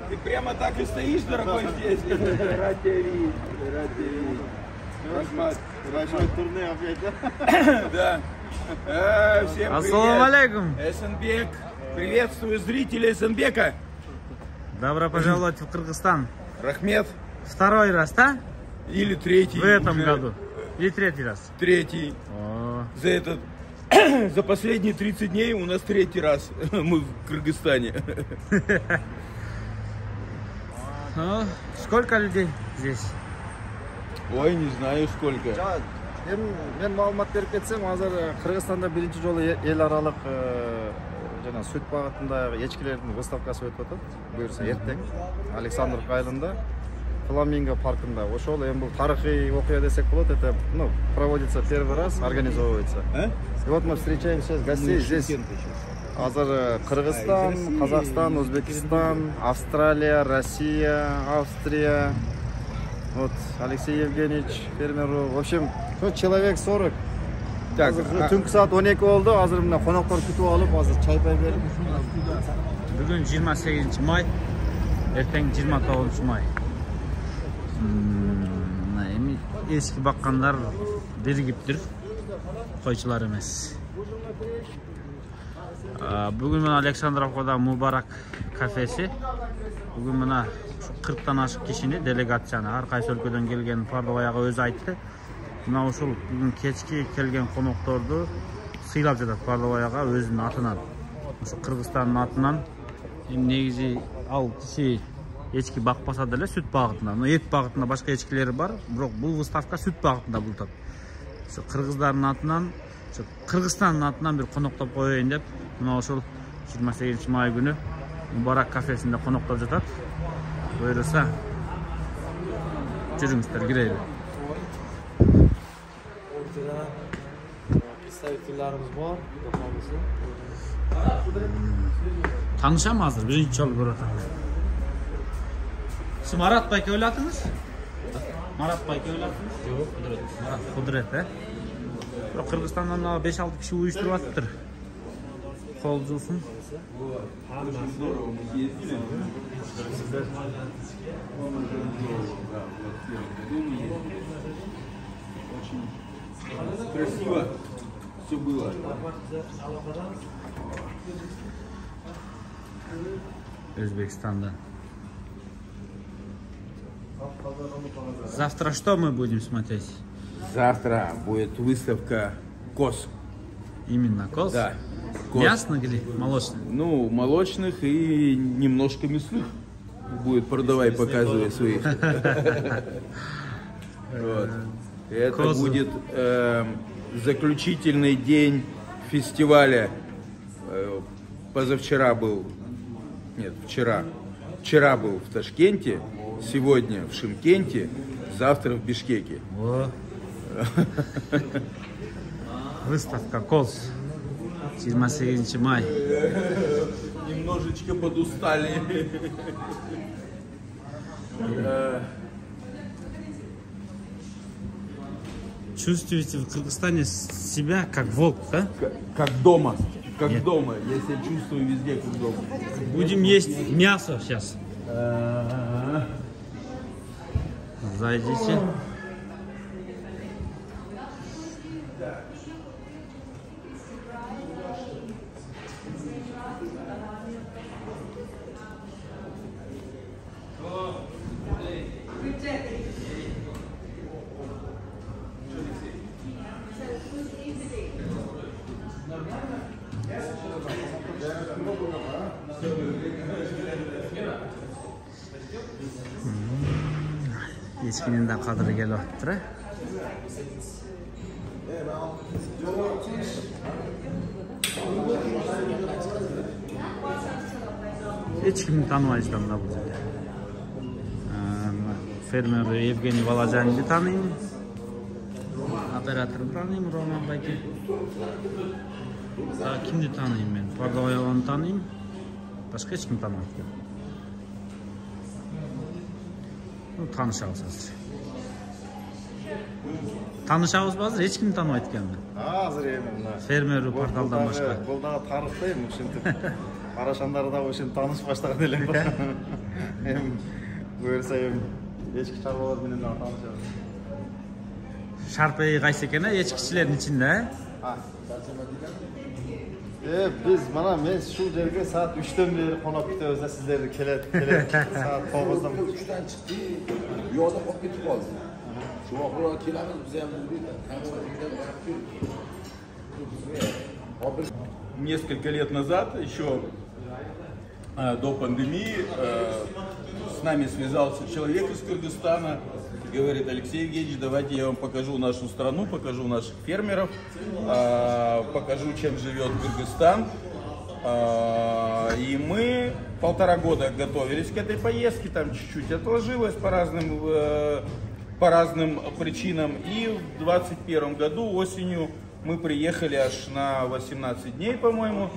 Ты прямо так и стоишь, дорогой, здесь. Рад тебя видеть. Рахмат. Большой турне опять, да? Да. Всем привет. Ассаламу алейкум. Эсенбек. Приветствую зрителей Эсенбека. Добро пожаловать в Кыргызстан. Рахмет. Второй раз, да? Или третий. В этом уже. году. Или третий раз? Третий. О. За последние 30 дней у нас третий раз мы в Кыргызстане. Сколько людей здесь? Ой, не знаю сколько. Мен маалымат берип кетсем, азыр Кыргызстанда биринчи жолу эл аралык жана сүт багытындагы эчкилердин выставкасы өтүп атат. Буюрса эртең Александровка айылында Фламинго паркында. Ошол эми бул тарыхый окуя десек болот. Это, проводится первый раз, организовывается. И вот мы встречаем сейчас гостей здесь. Азыр Кыргызстан, Казахстан, Узбекистан, Австралия, Россия, Австрия. Вот Алексей Евгеньевич, фермеру. В общем, человек 40. Так, түнкү саат 12 болду. Азыр мына коноктор күтүп алып, азыр чай пай берип. Бүгүн 28 май, эртең 29 май. Эми эски баккандар биригиптир, койчулар эмес. Бүгүн мына Александровкада Мубарак кафеси. Бүгүн мына 40-тан ашык кишини, делегацияны, ар кайсы өлкөдөн келген Пардубаяга өзү айтты. Мына ушул бүгүн кечки келген конокторду сыйлап жатат Пардубаяга өзүнүн атынан. Ушу Кыргызстандын атынан. Эми негизи ал киши эчки бакпаса деле сүт багытында, но эт багытында башка эчкилери бар, бирок бул выставка сүт багытында бултат. Ушу кыргыздардын атынан, Кыргызстандын атынан бир коноктоп коеюн деп, мына ошол 28 май күнү Мубарак кафесинде коноктоп жатат. Буйруса, жүрүңүздөр, кирели. Представителlerimiz var. Tanışam hazır, birinci yol görüyorlar. Siz Marat Bay'ı öylatınız? Marat Bay'ı öylatınız? Yok, Kudret. Kudret, Kırgızistan'dan 5-6 kişi uyuşturup atıdır. Kolcusun. Красиво все было. Өзбекстан'da. Завтра что мы будем смотреть? Завтра будет выставка коз. Именно коз? Да. Коз. Мясных или молочных? Ну, молочных и немножко мясных. Будет продавай, показывай своих. Это будет заключительный день фестиваля. Позавчера был, нет, вчера. Вчера был в Ташкенте, сегодня в Шымкенте, завтра в Бишкеке. Выставка коз. 28 май. Немножечко подустали. Чувствуете в Кыргызстане себя как волк, да? Как дома. Как Нет. дома. Я себя чувствую везде как дома. Будем есть мясо сейчас. Зайдите. Echkinin de qadri kelyaptır. Echkimni tanımaysan da bu yerda. Fermer Evgeniy Volodyan'ni tanıyım. Operatorni tanıyım, Roman Bayki. Kimni tanıyım ben? Pardovoyevni tanıyım. Başka hiç kim tanımayım. Tanışabız hazır. Tanışabız hazır, hiç kim tanımaydı ekan. Hazır endi. Fermer portaldan başka. Qo'lda tarixdayım, ушинтип. карашандар да ошентип таанышып баштаган элем да. Эми буюрса эми эчки чарбалар менен дагы таанышабыз. Шарпай кайсы экен, эчкичилердин ичинде, Biz mana men şu жерге saat 3'ten beri konak күтөбүz да сиздерди келет saat 9'dan. 3'ten çıktı. Yolda hop gitip kaldı. Şu okula kiramiz bize hem Несколько лет назад, еще до пандемии, с нами связался человек из Кыргызстана. Говорит: Алексей Евгеньевич, давайте я вам покажу нашу страну, покажу наших фермеров, покажу, чем живет Кыргызстан. И мы 1,5 года готовились к этой поездке, там чуть-чуть отложилось по разным причинам. И в 2021 году осенью мы приехали аж на 18 дней, по-моему.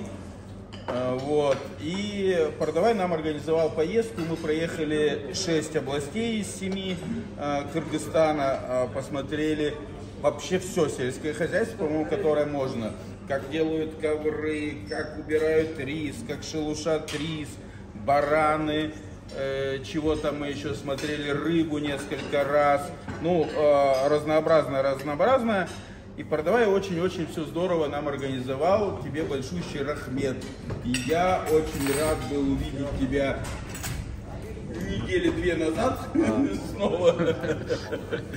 Вот. И Пардавай нам организовал поездку. Мы проехали 6 областей из 7 Кыргызстана, посмотрели вообще все сельское хозяйство, по-моему, которое можно. Как делают ковры, как убирают рис, как шелушат рис, бараны, чего там мы еще смотрели, рыбу несколько раз. Ну, разнообразное. И Пардавай очень-очень все здорово нам организовал. Тебе большущий рахмет. И я очень рад был увидеть тебя недели 2 назад снова.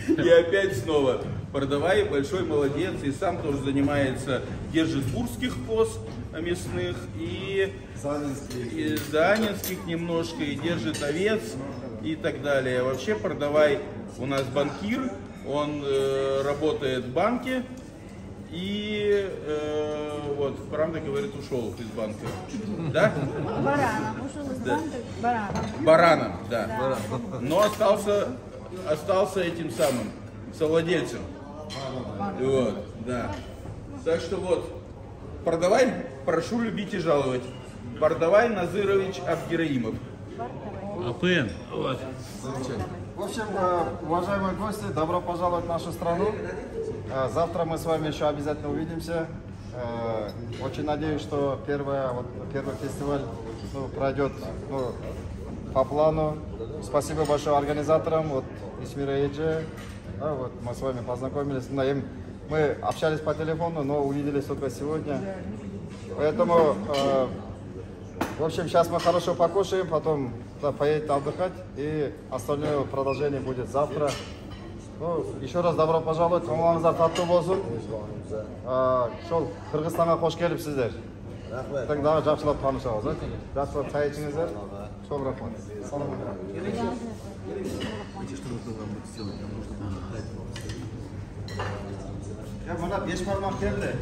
И опять снова. Пардавай большой молодец. И сам тоже занимается, держит бурских коз мясных и занинских немножко, и держит овец и так далее. Вообще Пардавай у нас банкир. Он работает в банке и вот, правда говорит, ушел из банка. Да? Бараном. Ушел из банка бараном. Бараном, да. Но остался этим самым совладельцем. Вот, да. Так что вот, Пардавай, прошу любить и жаловать. Пардавай Назырович Абдираимов. Апын. Вот. В общем, уважаемые гости, добро пожаловать в нашу страну. Завтра мы с вами еще обязательно увидимся. Очень надеюсь, что первый фестиваль пройдет по плану. Спасибо большое организаторам, вот Исмира Эджи. Да, вот мы с вами познакомились. Мы общались по телефону, но увиделись только сегодня. Поэтому, в общем, сейчас мы хорошо покушаем, потом поедете отдыхать, и остальное продолжение будет завтра. Ну, еще раз добро пожаловать, командаңыздар тату болсын. Шол Кыргызстанга кош келипсиздер. Рахмет. Так дагы жакшылап таанышабыз, жакшылап чай ичиңиздер. Чоң рахмат. Я мына 5 бармак келди.